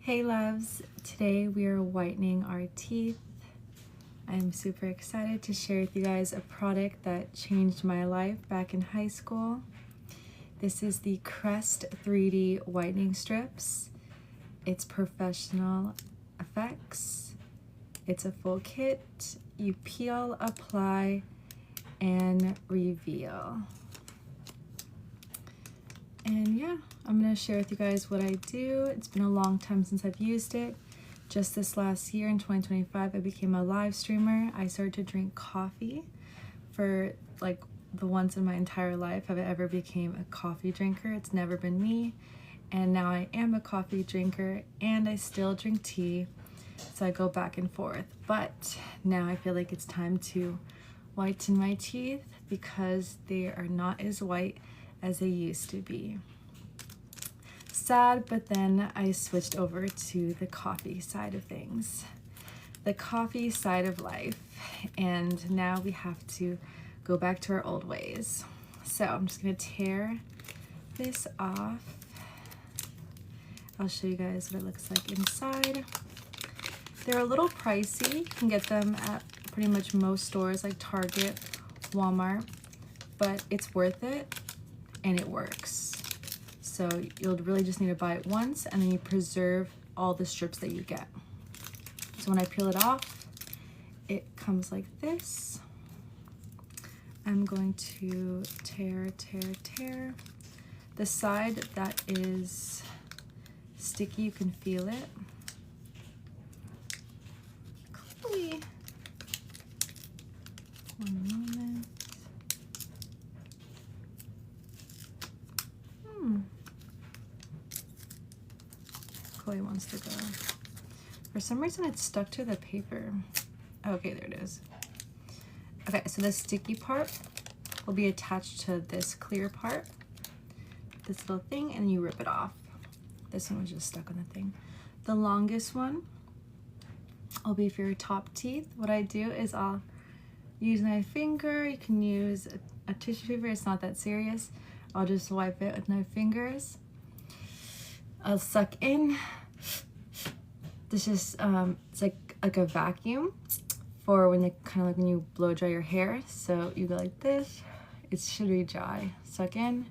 Hey loves, today we are whitening our teeth. I'm super excited to share with you guys a product that changed my life back in high school. This is the Crest 3D Whitening Strips. It's professional effects. It's a full kit. You peel, apply, and reveal. And yeah, I'm gonna share with you guys what I do. It's been a long time since I've used it. Just this last year in 2025, I became a live streamer. I started to drink coffee for like the once in my entire life I've ever became a coffee drinker. It's never been me. And now I am a coffee drinker and I still drink tea. So I go back and forth. But now I feel like it's time to whiten my teeth because they are not as white as they used to be. Sad, but then I switched over to the coffee side of things, the coffee side of life, and now we have to go back to our old ways. So I'm just gonna tear this off. I'll show you guys what it looks like inside. They're a little pricey. You can get them at pretty much most stores like Target, Walmart, but it's worth it. And it works. So you'll really just need to buy it once and then you preserve all the strips that you get. So when I peel it off, it comes like this. I'm going to tear. The side that is sticky, you can feel it. Chloe. One moment. Chloe wants to go. For some reason it's stuck to the paper. Okay, there it is. Okay, so the sticky part will be attached to this clear part, this little thing, and you rip it off. This one was just stuck on the thing. The longest one will be for your top teeth. What I do is I'll use my finger. You can use a tissue paper, it's not that serious. I'll just wipe it with my fingers. I'll suck in. This is it's like a vacuum for when they kind of like when you blow dry your hair. So you go like this. It should be dry. Suck in,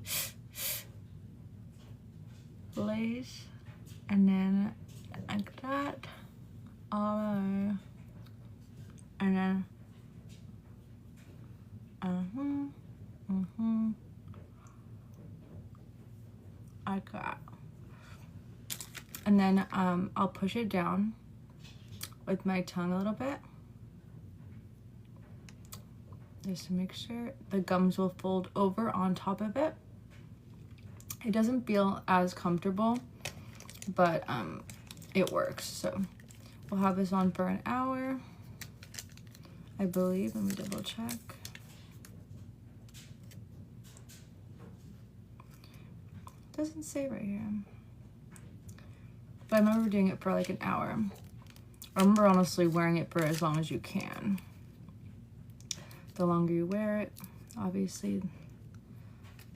place, and then like that. All over. And then like that. And then I'll push it down with my tongue a little bit just to make sure the gums will fold over on top of it. It doesn't feel as comfortable, but it works. So we'll have this on for an hour, I believe. Let me double check. Doesn't say right here. But I remember doing it for like an hour. I remember honestly wearing it for as long as you can. The longer you wear it, obviously,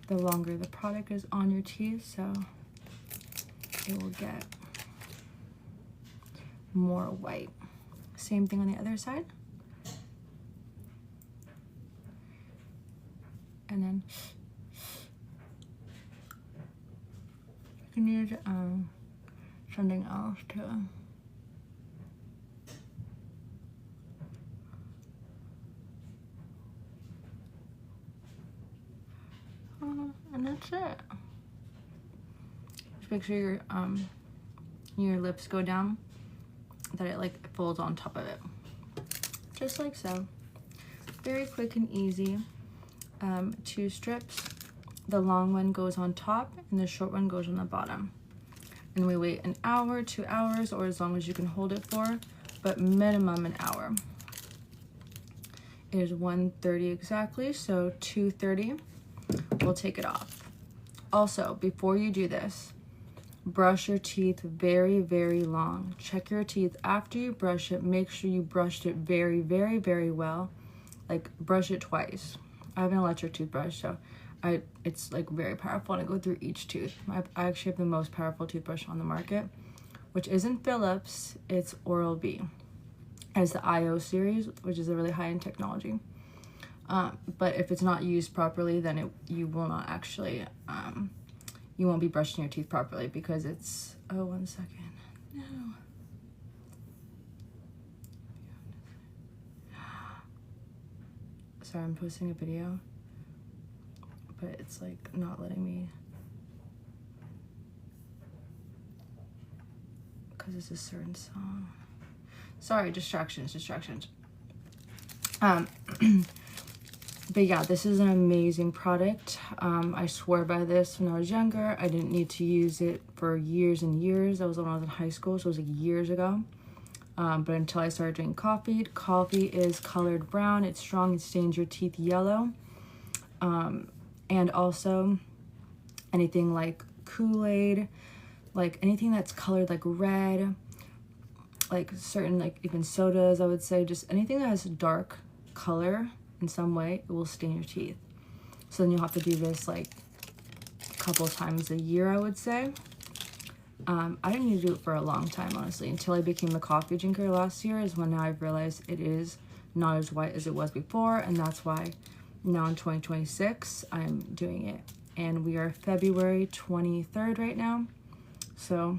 the longer the product is on your teeth, so it will get more white. Same thing on the other side. And then you can use something else too. And that's it. Just make sure your lips go down, that it like folds on top of it. Just like so. Very quick and easy. 2 strips. The long one goes on top and the short one goes on the bottom. And we wait an hour, 2 hours, or as long as you can hold it for, but minimum an hour. It is 1:30 exactly, so 2:30, we'll take it off. Also, before you do this, brush your teeth very, very long. Check your teeth after you brush it. Make sure you brushed it very, very, very well. Like, brush it twice. I have an electric toothbrush, so it's like very powerful, and I go through each tooth. I actually have the most powerful toothbrush on the market, which isn't Philips, it's Oral-B. It has the IO series, which is a really high-end technology. But if it's not used properly, then you will not actually, you won't be brushing your teeth properly because it's, oh, 1 second, no. Sorry, I'm posting a video, but it's like not letting me, because it's a certain song. Sorry, distractions. But yeah, this is an amazing product. I swore by this when I was younger. I didn't need to use it for years and years. That was when I was in high school, so it was like years ago. But until I started drinking coffee. Coffee is colored brown. It's strong. It stains your teeth yellow. And also anything like Kool-Aid, like anything that's colored like red, like certain, like even sodas, I would say, just anything that has dark color in some way, it will stain your teeth. So then you'll have to do this like a couple times a year, I would say. I didn't need to do it for a long time, honestly, until I became a coffee drinker last year is when now I've realized it is not as white as it was before, and that's why now in 2026 I'm doing it. And we are February 23rd right now, so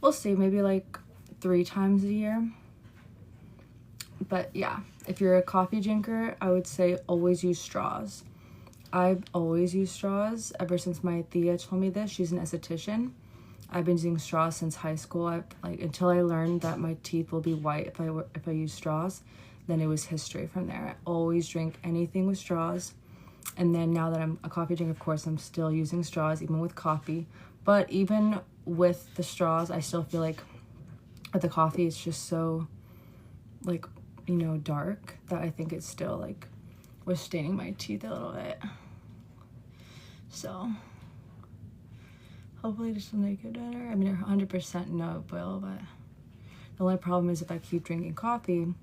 we'll see, maybe like 3 times a year. But yeah, if you're a coffee drinker, I would say always use straws. I've always used straws ever since my Thea told me this. She's an esthetician. I've been using straws since high school. Until I learned that my teeth will be white if I use straws, then it was history from there. I always drink anything with straws. And then now that I'm a coffee drinker, of course, I'm still using straws, even with coffee. But even with the straws, I still feel like with the coffee, it's just so, like, you know, dark that I think it's still, like, was staining my teeth a little bit. So hopefully this will make it better. I mean, 100% no it will, but the only problem is if I keep drinking coffee, I'm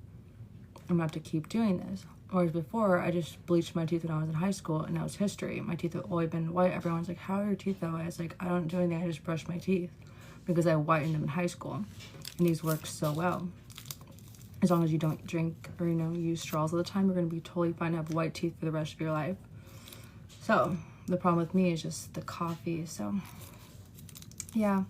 gonna have to keep doing this. Whereas before, I just bleached my teeth when I was in high school, and that was history. My teeth have always been white. Everyone's like, how are your teeth that way? I was like, I don't do anything, I just brush my teeth because I whitened them in high school, and these work so well. As long as you don't drink or, you know, use straws all the time, you're gonna be totally fine to have white teeth for the rest of your life. So the problem with me is just the coffee. So yeah,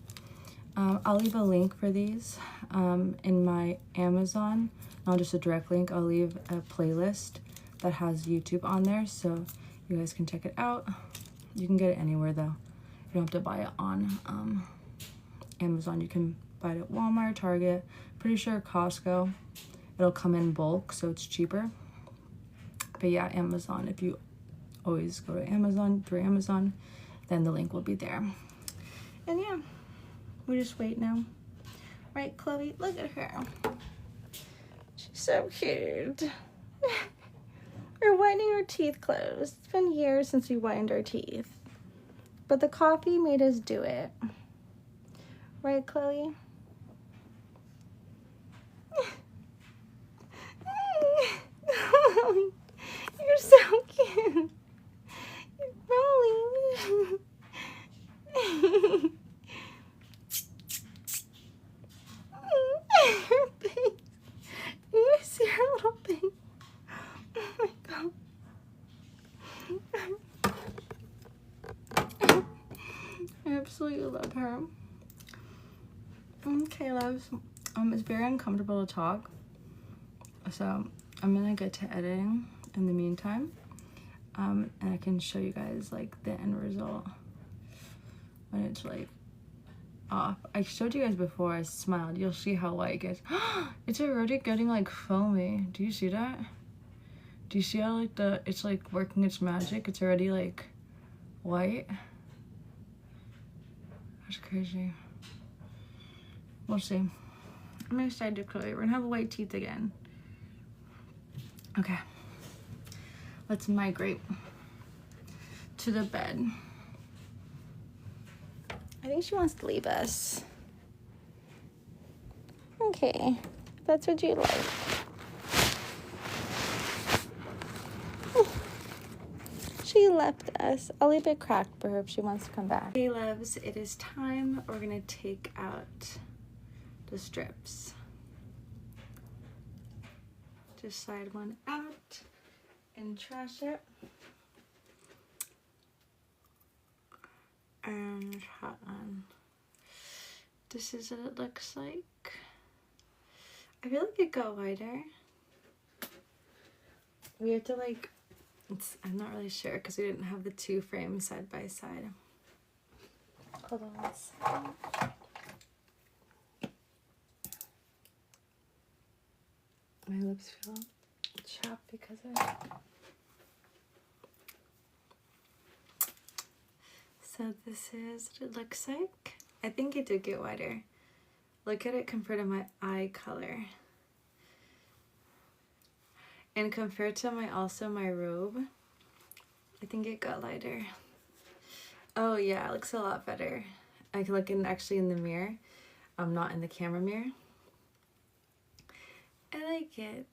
I'll leave a link for these in my Amazon, not just a direct link. I'll leave a playlist that has YouTube on there, so you guys can check it out. You can get it anywhere though. You don't have to buy it on Amazon. You can buy it at Walmart, Target, pretty sure Costco. It'll come in bulk, so it's cheaper. But yeah, Amazon, if you always go to Amazon, through Amazon, then the link will be there. And yeah, we just wait now. Right, Chloe? Look at her. She's so cute. We're whitening our teeth closed. It's been years since we whitened our teeth. But the coffee made us do it. Right, Chloe? You're so cute. You're rolling. Your face. You see her little face. Oh my god. I absolutely love her. Okay, loves. It's very uncomfortable to talk, so I'm gonna get to editing in the meantime, and I can show you guys like the end result when it's like off. I showed you guys before I smiled. You'll see how white it gets. It's already getting like foamy. Do you see that? Do you see how like it's like working its magic? It's already like white. That's crazy. We'll see. I'm excited to Chloe. We're gonna have white teeth again. Okay. Let's migrate to the bed. I think she wants to leave us. Okay, if that's what you like. She Chloe left us. I'll leave it cracked for her if she wants to come back. Hey loves, it is time. We're gonna take out the strips. Just slide one out and trash it. And hot one. This is what it looks like. I feel like it got wider. We have to like, I'm not really sure because we didn't have the two frames side by side. Hold on one second. My lips feel chapped because of it. So this is what it looks like. I think it did get wider. Look at it compared to my eye color. And compared to my robe, I think it got lighter. Oh yeah, it looks a lot better. I can look actually in the mirror. I'm not in the camera mirror. I like it.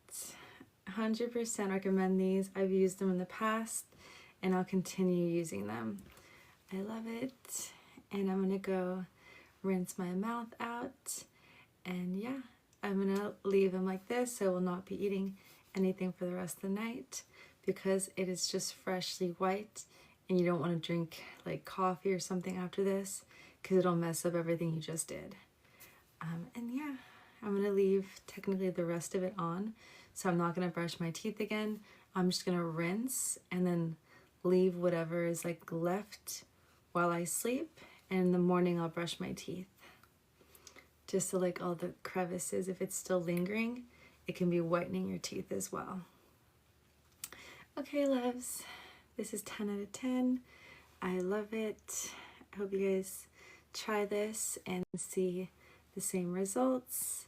100% recommend these. I've used them in the past and I'll continue using them. I love it. And I'm gonna go rinse my mouth out. And yeah, I'm gonna leave them like this so I will not be eating anything for the rest of the night because it is just freshly white and you don't want to drink like coffee or something after this because it'll mess up everything you just did. And yeah, I'm gonna leave technically the rest of it on, so I'm not gonna brush my teeth again. I'm just gonna rinse and then leave whatever is like left while I sleep, and in the morning I'll brush my teeth just so like all the crevices, if it's still lingering, it can be whitening your teeth as well. Okay loves, this is 10 out of 10. I love it. I hope you guys try this and see the same results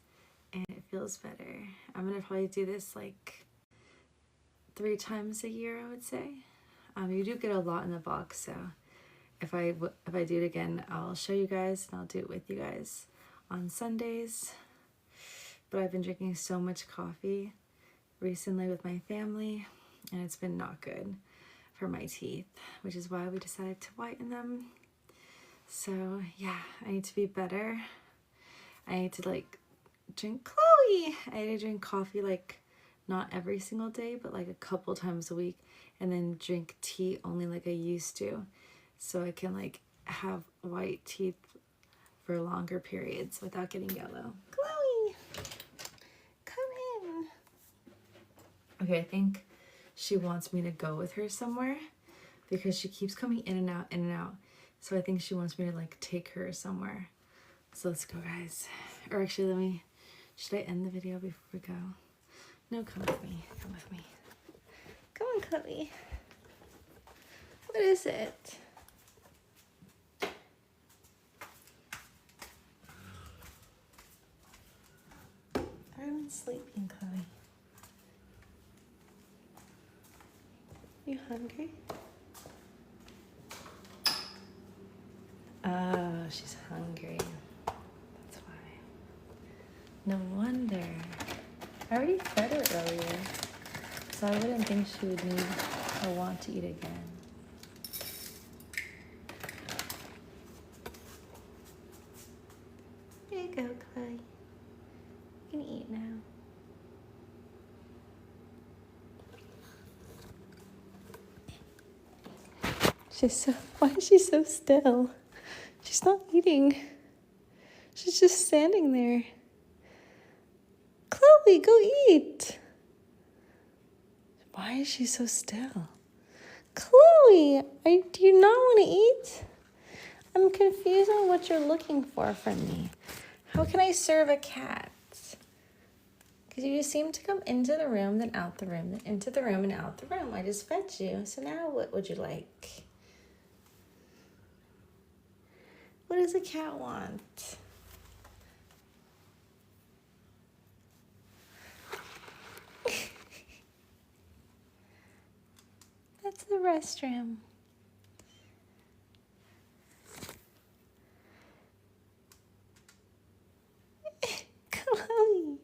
and it feels better. I'm gonna probably do this like 3 times a year, I would say. You do get a lot in the box, so if I do it again, I'll show you guys and I'll do it with you guys on Sundays. But I've been drinking so much coffee recently with my family and it's been not good for my teeth, which is why we decided to whiten them. So yeah, I need to be better. I need to like drink Chloe. I need to drink coffee like not every single day, but like a couple times a week, and then drink tea only like I used to, so I can like have white teeth for longer periods without getting yellow. Chloe, come in. Okay, I think she wants me to go with her somewhere because she keeps coming in and out, in and out. So I think she wants me to like take her somewhere. So let's go, guys. Or actually, should I end the video before we go? No, come with me. Come with me. Come on, Chloe. What is it? I'm sleeping, Chloe. You hungry? Oh, she's hungry. That's why. No wonder. I already fed her earlier, so I wouldn't think she would need or want to eat again. Here you go, Chloe. You can eat now. Why is she so still? She's not eating. She's just standing there. Chloe, go eat. Why is she so still? Chloe, do you not want to eat? I'm confused on what you're looking for from me. How can I serve a cat? Because you just seem to come into the room, then out the room, then into the room, and out the room. I just fed you, so now what would you like? What does a cat want? That's the restroom. Chloe,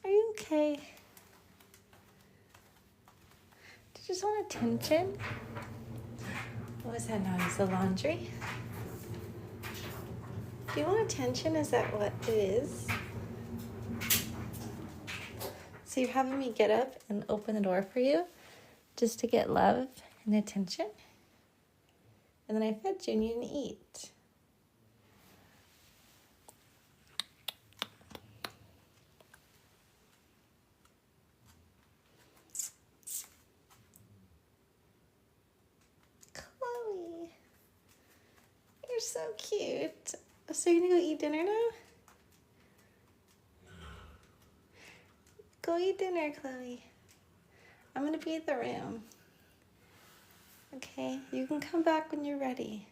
are you okay? Did you just want attention? What was that noise? The laundry? Do you want attention? Is that what it is? So you're having me get up and open the door for you just to get love and attention? And then I fed you and you didn't eat. Chloe, you're so cute. So you're gonna go eat dinner now? Go eat dinner, Chloe. I'm gonna be at the room. Okay, you can come back when you're ready.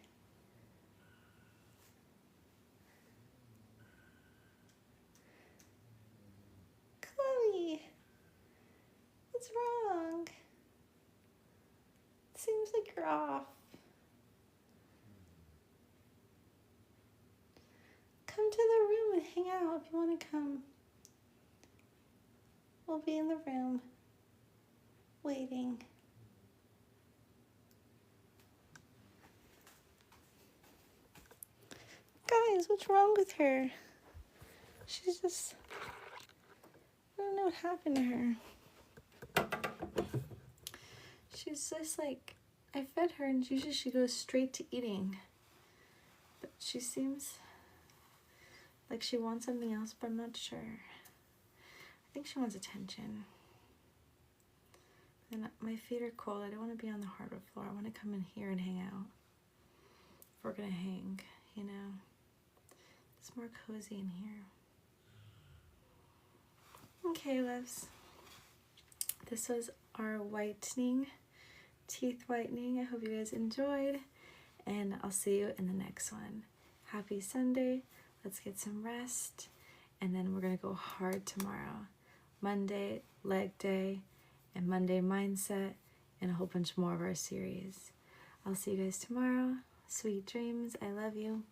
Chloe, what's wrong? Seems like you're off. Come to the room and hang out if you want to come. We'll be in the room, waiting. Guys, what's wrong with her? She's just, I don't know what happened to her. She's just like, I fed her and usually she goes straight to eating. But she seems like she wants something else, but I'm not sure. I think she wants attention. And my feet are cold. I don't want to be on the hardwood floor. I want to come in here and hang out. If we're going to hang, you know. It's more cozy in here. Okay, loves. This was our whitening, teeth whitening. I hope you guys enjoyed. And I'll see you in the next one. Happy Sunday. Let's get some rest. And then we're going to go hard tomorrow. Monday, leg day, and Monday mindset, and a whole bunch more of our series. I'll see you guys tomorrow. Sweet dreams. I love you.